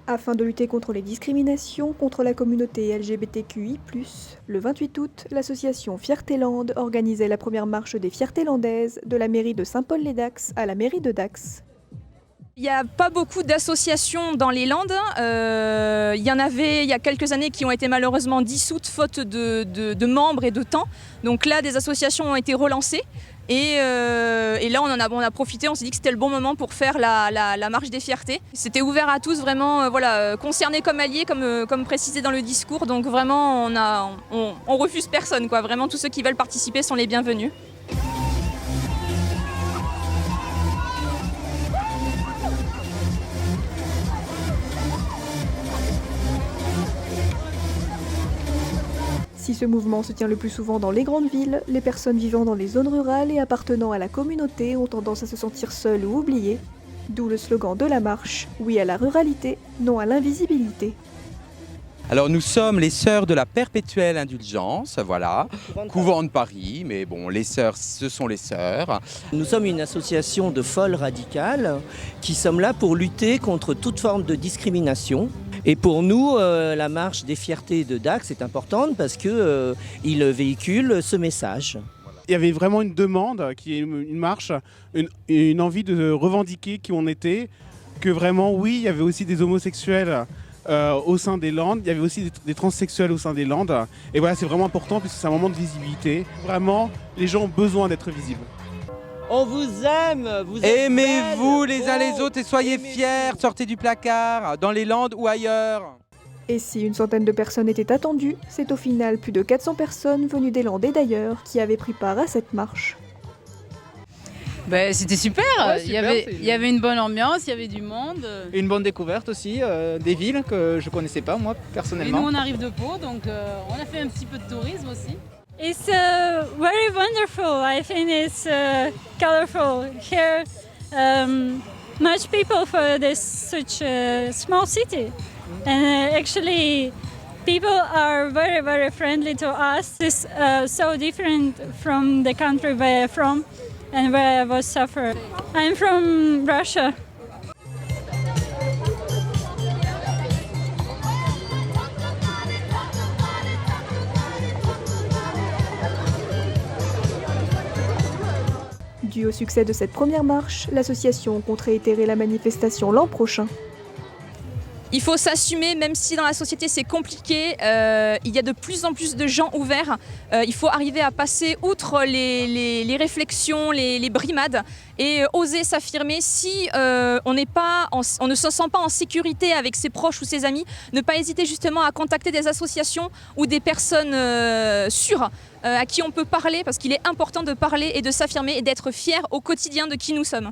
Afin de lutter contre les discriminations contre la communauté LGBTQI+, le 28 août, l'association Fiertéland organisait la première marche des Fiertélandaises de la mairie de Saint-Paul-les-Dax à la mairie de Dax. Il n'y a pas beaucoup d'associations dans les Landes. Il y en avait il y a quelques années qui ont été malheureusement dissoutes faute de membres et de temps. Donc là, des associations ont été relancées. Et là, on a profité, on s'est dit que c'était le bon moment pour faire la marche des fiertés. C'était ouvert à tous, vraiment concernés comme alliés, comme précisé dans le discours. Donc vraiment, on refuse personne, quoi. Vraiment, tous ceux qui veulent participer sont les bienvenus. Si ce mouvement se tient le plus souvent dans les grandes villes, les personnes vivant dans les zones rurales et appartenant à la communauté ont tendance à se sentir seules ou oubliées. D'où le slogan de la marche, oui à la ruralité, non à l'invisibilité. Alors nous sommes les Sœurs de la Perpétuelle Indulgence, voilà, couvent de Paris, mais bon, les sœurs, ce sont les sœurs. Nous sommes une association de folles radicales qui sommes là pour lutter contre toute forme de discrimination. Et pour nous, la marche des fiertés de Dax est importante parce qu'il véhicule ce message. Il y avait vraiment une demande, qui est une marche, une envie de revendiquer qui on était, que vraiment, oui, il y avait aussi des homosexuels au sein des Landes, il y avait aussi des transsexuels au sein des Landes. Et voilà, c'est vraiment important puisque c'est un moment de visibilité. Vraiment, les gens ont besoin d'être visibles. On vous aime, vous êtes Aimez-vous belles, les uns les autres et soyez fiers, sortez du placard, dans les Landes ou ailleurs. Et si une centaine de personnes étaient attendues, c'est au final plus de 400 personnes venues des Landes et d'ailleurs qui avaient pris part à cette marche. C'était super, ouais, il y avait une bonne ambiance, il y avait du monde. Une bonne découverte aussi, des villes que je connaissais pas moi personnellement. Et nous on arrive de Pau, donc on a fait un petit peu de tourisme aussi. It's very wonderful. I think it's colorful here. Much people for this such a small city, and actually, people are very very friendly to us. It's so different from the country where I'm from and where I was suffered. I'm from Russia. Dû au succès de cette première marche, l'association compte réitérer la manifestation l'an prochain. Il faut s'assumer, même si dans la société c'est compliqué, il y a de plus en plus de gens ouverts. Il faut arriver à passer outre les réflexions, les brimades et oser s'affirmer. Si on ne se sent pas en sécurité avec ses proches ou ses amis, ne pas hésiter justement à contacter des associations ou des personnes sûres à qui on peut parler, parce qu'il est important de parler et de s'affirmer et d'être fier au quotidien de qui nous sommes.